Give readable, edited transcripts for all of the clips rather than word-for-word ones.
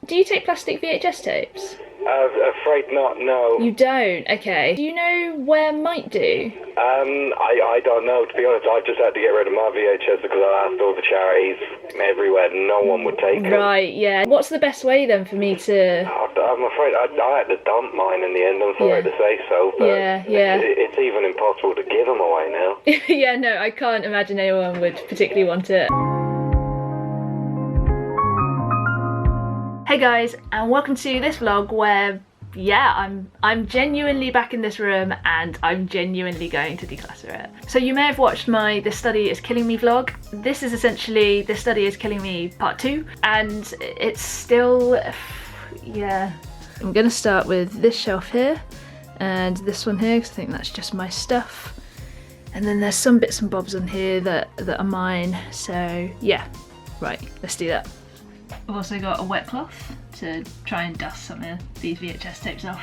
Do you take plastic VHS tapes? Afraid not, no. You don't? Okay. Do you know where might do? I don't know, to be honest. I've just had to get rid of my VHS because I asked all the charities everywhere, no one would take it. Right, yeah. What's the best way then for me to... I'm afraid I had to dump mine in the end, I'm sorry to say so, but it's even impossible to give them away now. Yeah, no, I can't imagine anyone would particularly want it. Hey guys, and welcome to this vlog where, yeah, I'm genuinely back in this room and I'm genuinely going to declutter it. So you may have watched my This Study Is Killing Me vlog. This is essentially This Study Is Killing Me part 2, and it's still, yeah. I'm gonna start with this shelf here and this one here because I think that's just my stuff. And then there's some bits and bobs on here that are mine, so yeah, right, let's do that. I've also got a wet cloth to try and dust some of these VHS tapes off.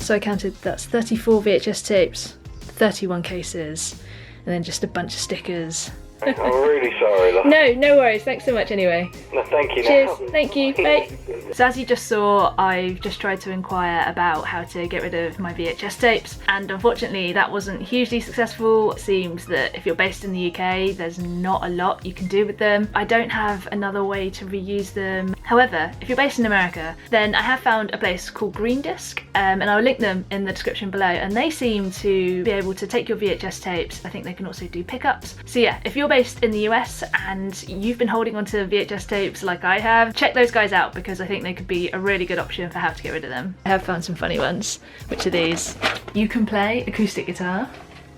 So I counted, that's 34 VHS tapes, 31 cases, and then just a bunch of stickers. I'm really sorry. No worries, thanks so much anyway. No, thank you. Cheers, now. thank you, bye. So as you just saw, I've just tried to inquire about how to get rid of my VHS tapes, and unfortunately that wasn't hugely successful. It seems that if you're based in the UK, there's not a lot you can do with them. I don't have another way to reuse them. However, if you're based in America, then I have found a place called Green Disc, and I'll link them in the description below, and they seem to be able to take your VHS tapes. I think they can also do pickups. So yeah, if you're based in the US and you've been holding onto VHS tapes like I have, check those guys out because I think they could be a really good option for how to get rid of them. I have found some funny ones, which are these. You can play acoustic guitar.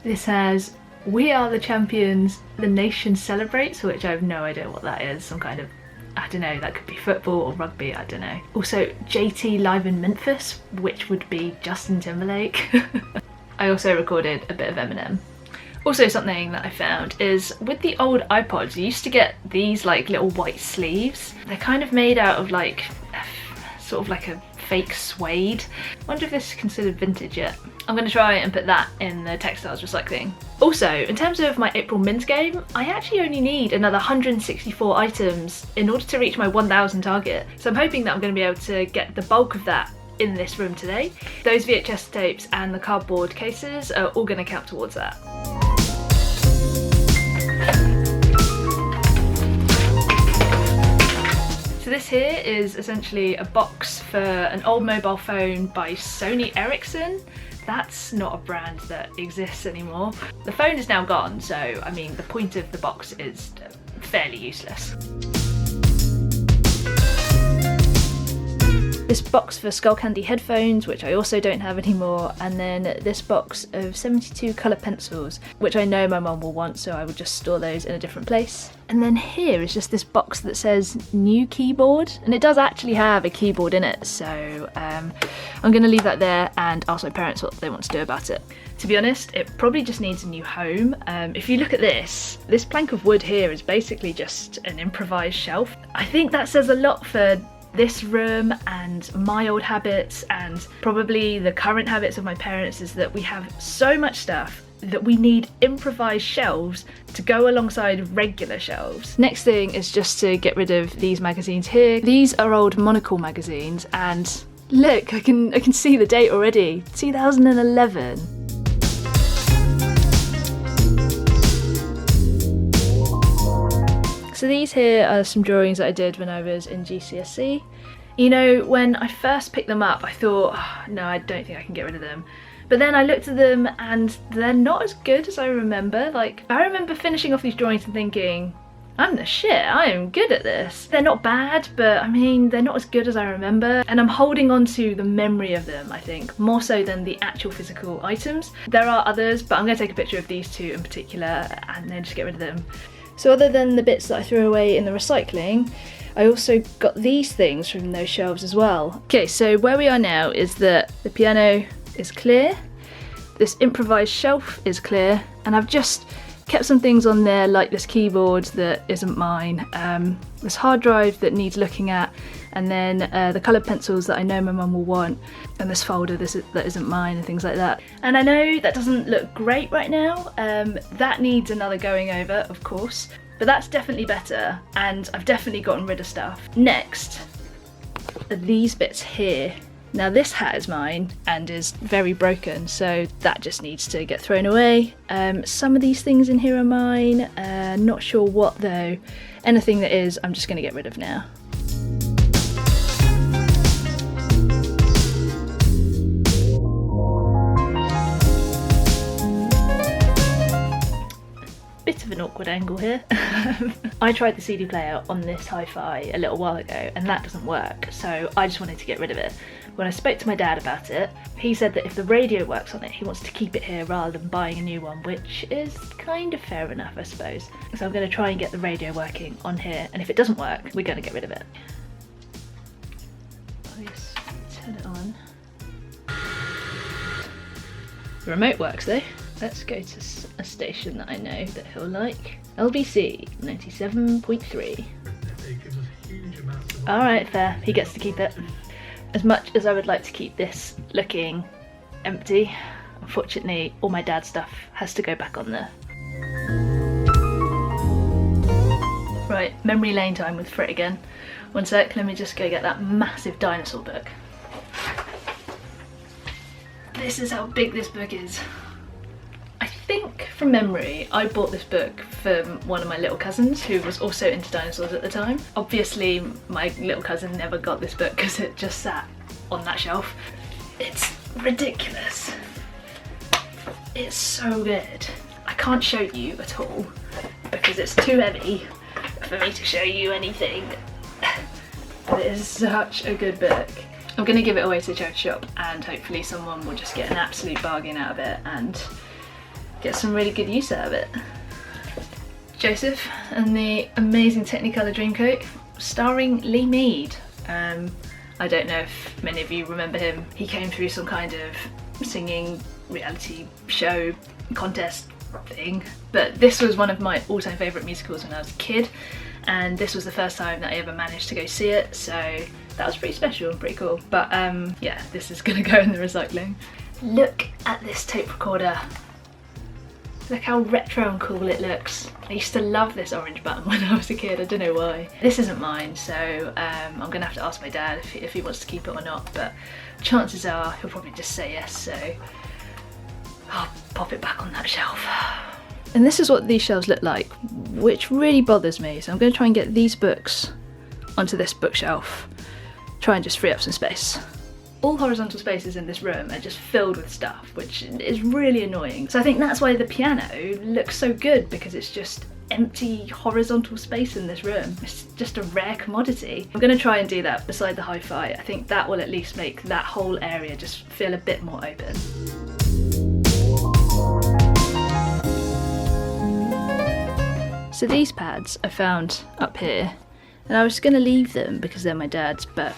This has "We Are the Champions, the Nation Celebrates," which I have no idea what that is. Some kind of, I don't know, that could be football or rugby, I don't know. Also JT live in Memphis, which would be Justin Timberlake. I also recorded a bit of Eminem. Also something that I found is with the old iPods, you used to get these like little white sleeves. They're kind of made out of like, sort of like a fake suede. I wonder if this is considered vintage yet. I'm gonna try and put that in the textiles recycling. Also, in terms of my April Mins game, I actually only need another 164 items in order to reach my 1000 target. So I'm hoping that I'm gonna be able to get the bulk of that in this room today. Those VHS tapes and the cardboard cases are all gonna count towards that. So this here is essentially a box for an old mobile phone by Sony Ericsson. That's not a brand that exists anymore. The phone is now gone, so I mean the point of the box is fairly useless. This box for Skullcandy headphones, which I also don't have anymore, and then this box of 72 colour pencils, which I know my mum will want, so I will just store those in a different place. And then here is just this box that says new keyboard, and it does actually have a keyboard in it, so I'm going to leave that there and ask my parents what they want to do about it. To be honest, it probably just needs a new home. If you look at this plank of wood here is basically just an improvised shelf. I think that says a lot for this room and my old habits, and probably the current habits of my parents, is that we have so much stuff that we need improvised shelves to go alongside regular shelves. Next thing is just to get rid of these magazines here. These are old Monocle magazines, and look, I can see the date already, 2011. So these here are some drawings that I did when I was in GCSE. You know, when I first picked them up, I thought, oh, no, I don't think I can get rid of them. But then I looked at them and they're not as good as I remember. Like, I remember finishing off these drawings and thinking, I'm the shit, I am good at this. They're not bad, but I mean, they're not as good as I remember. And I'm holding on to the memory of them, I think, more so than the actual physical items. There are others, but I'm gonna take a picture of these two in particular and then just get rid of them. So other than the bits that I threw away in the recycling, I also got these things from those shelves as well. Okay, so where we are now is that the piano is clear, this improvised shelf is clear, and I've just kept some things on there like this keyboard that isn't mine, this hard drive that needs looking at, and then the coloured pencils that I know my mum will want, and this folder that isn't mine, and things like that. And I know that doesn't look great right now, that needs another going over, of course, but that's definitely better, and I've definitely gotten rid of stuff. Next are these bits here. Now this hat is mine and is very broken, so that just needs to get thrown away. Some of these things in here are mine, not sure what though. Anything that is, I'm just going to get rid of now. Bit of an awkward angle here. I tried the CD player on this hi-fi a little while ago and that doesn't work, so I just wanted to get rid of it. When I spoke to my dad about it, he said that if the radio works on it, he wants to keep it here rather than buying a new one, which is kind of fair enough, I suppose. So I'm going to try and get the radio working on here, and if it doesn't work, we're going to get rid of it. I'll just turn it on. The remote works though. Let's go to a station that I know that he'll like. LBC 97.3. Alright, fair. He gets to keep it. As much as I would like to keep this looking empty, unfortunately all my dad's stuff has to go back on there. Right, memory lane time with Frit again. One sec, let me just go get that massive dinosaur book. This is how big this book is. I think from memory I bought this book from one of my little cousins who was also into dinosaurs at the time. Obviously my little cousin never got this book because it just sat on that shelf. It's ridiculous. It's so good. I can't show you at all because it's too heavy for me to show you anything. But it is such a good book. I'm going to give it away to a charity shop and hopefully someone will just get an absolute bargain out of it and get some really good use out of it. Joseph and the amazing Technicolor Dreamcoat, starring Lee Mead. I don't know if many of you remember him. He came through some kind of singing reality show contest thing, but this was one of my all-time favourite musicals when I was a kid, and this was the first time that I ever managed to go see it, so that was pretty special and pretty cool. But yeah, this is gonna go in the recycling. Look at this tape recorder. Look how retro and cool it looks. I used to love this orange button when I was a kid, I don't know why. This isn't mine, so I'm gonna have to ask my dad if he wants to keep it or not, but chances are he'll probably just say yes, so I'll pop it back on that shelf. And this is what these shelves look like, which really bothers me, so I'm gonna try and get these books onto this bookshelf, try and just free up some space. All horizontal spaces in this room are just filled with stuff, which is really annoying. So I think that's why the piano looks so good, because it's just empty horizontal space in this room. It's just a rare commodity. I'm gonna try and do that beside the hi-fi. I think that will at least make that whole area just feel a bit more open. So these pads I found up here, and I was gonna leave them because they're my dad's, but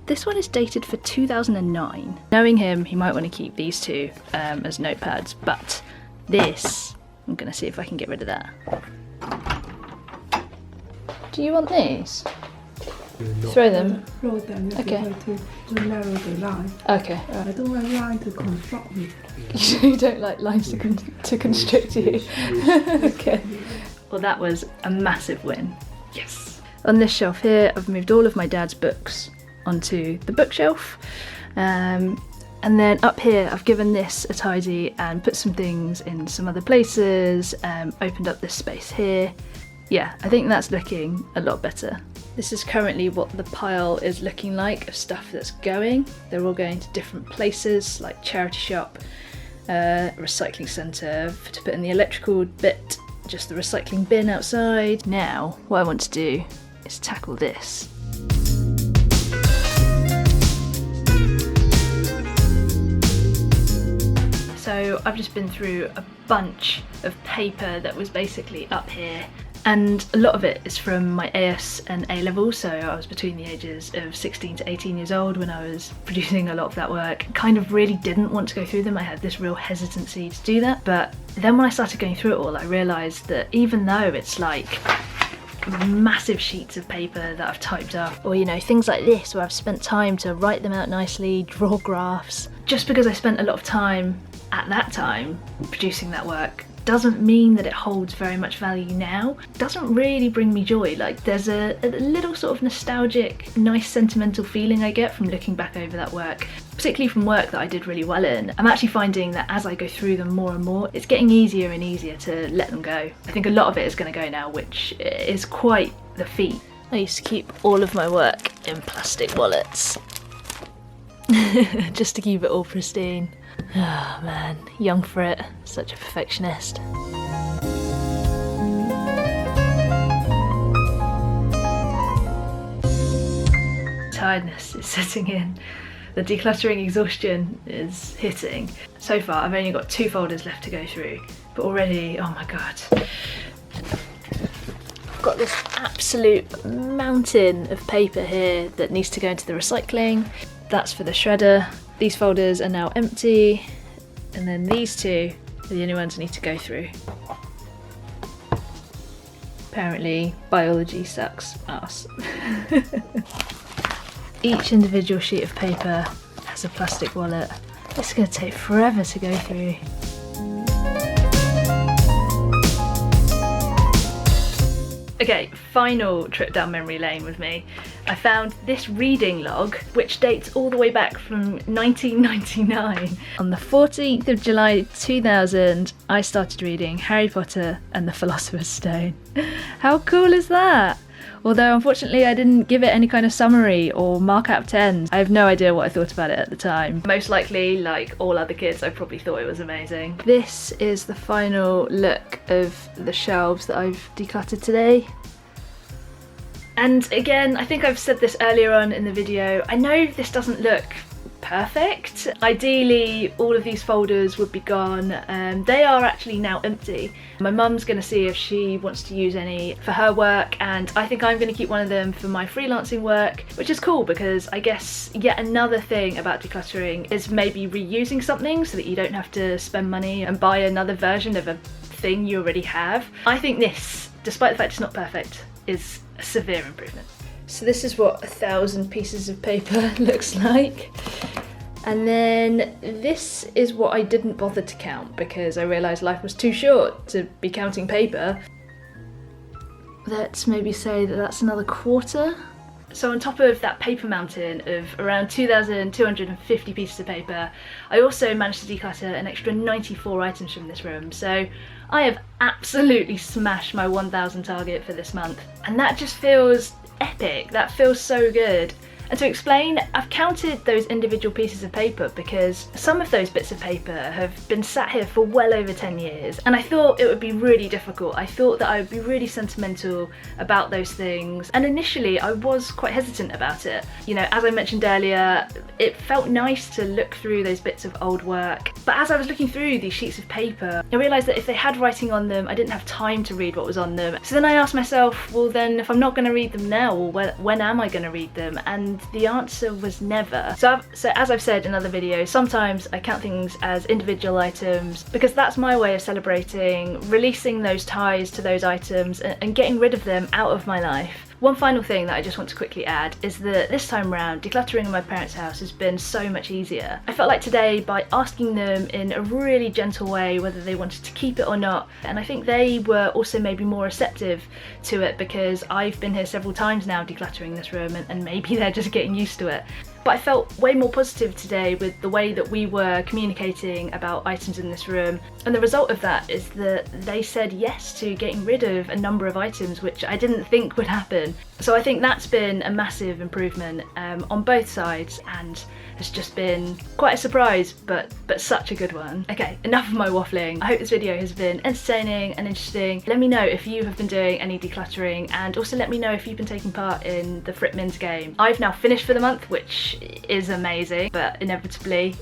this one is dated for 2009. Knowing him, he might want to keep these two as notepads, but this, I'm gonna see if I can get rid of that. Do you want these? Throw them? Throw them. Okay. To narrow the line. Okay. I don't want line to constrict me. You don't like lines to constrict you? Okay. Well, that was a massive win. Yes. On this shelf here, I've moved all of my dad's books onto the bookshelf, and then up here I've given this a tidy and put some things in some other places, opened up this space here. Yeah, I think that's looking a lot better. This is currently what the pile is looking like of stuff that's going. They're all going to different places like charity shop, recycling centre to put in the electrical bit, just the recycling bin outside. Now what I want to do is tackle this. So I've just been through a bunch of paper that was basically up here, and a lot of it is from my AS and A level, so I was between the ages of 16 to 18 years old when I was producing a lot of that work. Kind of really didn't want to go through them, I had this real hesitancy to do that, but then when I started going through it all I realised that even though it's like massive sheets of paper that I've typed up, or you know, things like this where I've spent time to write them out nicely, draw graphs. Just because I spent a lot of time at that time producing that work doesn't mean that it holds very much value now. It doesn't really bring me joy. Like, there's a little sort of nostalgic, nice sentimental feeling I get from looking back over that work, particularly from work that I did really well in. I'm actually finding that as I go through them more and more, it's getting easier and easier to let them go. I think a lot of it is going to go now, which is quite the feat. I used to keep all of my work in plastic wallets just to keep it all pristine. Oh man, young for it, such a perfectionist. Tiredness is setting in. The decluttering exhaustion is hitting. So far I've only got 2 folders left to go through, but already, oh my god. I've got this absolute mountain of paper here that needs to go into the recycling. That's for the shredder. These folders are now empty, and then these 2 are the only ones I need to go through. Apparently, biology sucks ass. Each individual sheet of paper has a plastic wallet. It's going to take forever to go through. Okay, final trip down memory lane with me. I found this reading log, which dates all the way back from 1999. On the 14th of July 2000, I started reading Harry Potter and the Philosopher's Stone. How cool is that? Although unfortunately I didn't give it any kind of summary or mark out of 10s. I have no idea what I thought about it at the time. Most likely, like all other kids, I probably thought it was amazing. This is the final look of the shelves that I've decluttered today. And again, I think I've said this earlier on in the video, I know this doesn't look perfect. Ideally, all of these folders would be gone. They are actually now empty. My mum's going to see if she wants to use any for her work, and I think I'm going to keep one of them for my freelancing work, which is cool because I guess yet another thing about decluttering is maybe reusing something so that you don't have to spend money and buy another version of a thing you already have. I think this, despite the fact it's not perfect, is a severe improvement. So this is what 1,000 pieces of paper looks like. And then this is what I didn't bother to count because I realised life was too short to be counting paper. Let's maybe say that that's another quarter. So on top of that paper mountain of around 2,250 pieces of paper, I also managed to declutter an extra 94 items from this room. So I have absolutely smashed my 1,000 target for this month. And that just feels epic. That feels so good. And to explain, I've counted those individual pieces of paper because some of those bits of paper have been sat here for well over 10 years, and I thought it would be really difficult. I thought that I would be really sentimental about those things, and initially I was quite hesitant about it. You know, as I mentioned earlier, it felt nice to look through those bits of old work, but as I was looking through these sheets of paper, I realised that if they had writing on them, I didn't have time to read what was on them. So then I asked myself, well then, if I'm not going to read them now, well, when am I going to read them? And the answer was never. So as I've said in other videos, sometimes I count things as individual items because that's my way of celebrating, releasing those ties to those items and getting rid of them out of my life. One final thing that I just want to quickly add is that this time round, decluttering in my parents' house has been so much easier. I felt like today, by asking them in a really gentle way whether they wanted to keep it or not, and I think they were also maybe more receptive to it because I've been here several times now decluttering this room and maybe they're just getting used to it. But I felt way more positive today with the way that we were communicating about items in this room, and the result of that is that they said yes to getting rid of a number of items which I didn't think would happen. So I think that's been a massive improvement on both sides, and has just been quite a surprise, but such a good one. Okay, enough of my waffling. I hope this video has been entertaining and interesting. Let me know if you have been doing any decluttering, and also let me know if you've been taking part in the Fritmins game. I've now finished for the month, which is amazing, but inevitably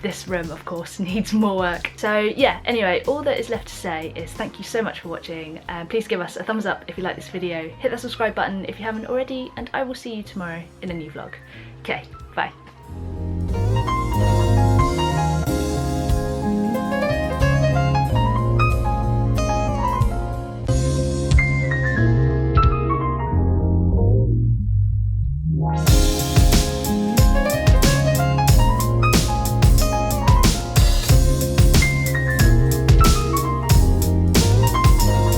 this room of course needs more work. So yeah, anyway, all that is left to say is thank you so much for watching, and please give us a thumbs up if you like this video, hit that subscribe button if you haven't already, and I will see you tomorrow in a new vlog. Okay, bye.